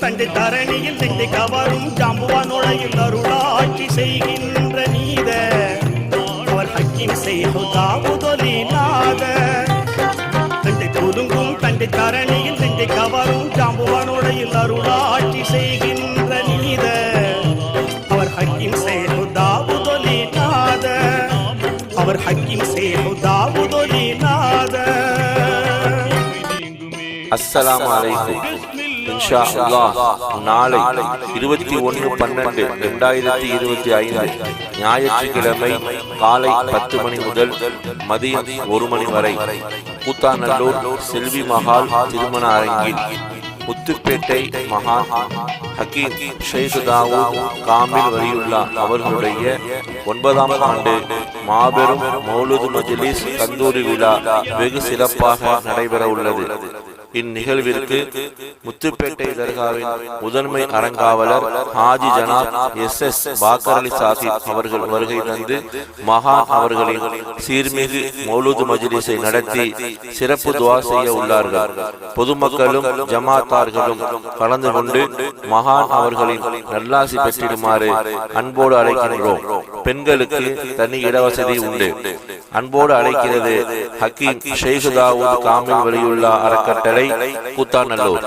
தண்டு தரணியில் திண்டு கவரும் ஜாம்புவான் நுழையில் அருளாட்சி செய்கின்ற நீத அவர் ஹக்கீம் செய்தாவுதொலி நாத தண்டு குலுங்கும் தண்டு தரணியில் திண்டு கவரும் ஜாம்புவான் நுழையில் அருளாட்சி செய்கின்ற நீத அவர் ஹக்கீம் செய்தாவுதொலி நாத அவர் ஹக்கீம் செய்தாவுதொலி நாத. அஸ்ஸலாமு அலைக்கும். இன்ஷா அல்லாஹ் நாளை 21/12/2025 ஞாயிற்றுக்கிழமை காலை 10 மணி முதல் மதியம் 1 மணி வரை கூத்தாநல்லூர் செல்வி மஹால் திருமண அரங்கில் முத்துப்பேட்டை மகான் ஹக்கீம் ஷேக் தாவூத் காமில் வலியுல்லா அவர்களுடைய 9ஆம் ஆண்டு மாபெரும் மௌலூத் மஜ்லிஸ் கந்தூரி விழா வெகு சிறப்பாக நடைபெற உள்ளது. இந்நிகழ்விற்கு முத்துப்பேட்டை தர்காவின் முதன்மை அறங்காவலர் ஹாஜி ஜனாப் SS பாக்கர் அலி சாஹிப் அவர்கள் வருகை தந்து மகான் அவர்களின் சீர்மிகு மௌலூத் மஜ்லிஸை நடத்தி சிறப்பு துஆ செய்ய உள்ளார்கள். பொதுமக்களும் ஜமாத்தார்களும் கலந்து கொண்டு மகான் அவர்களின் நல்லாசி பெற்றிடுமாறு அன்போடு அழைக்கின்றோம். பெண்களுக்கு தனி இடவசதி உண்டு. அன்போடு அழைக்கிறது ஹக்கீம் ஷேக் தாவூத் காமில் வலியுல்லா அறக்கட்டளை கூத்தாநல்லூர்.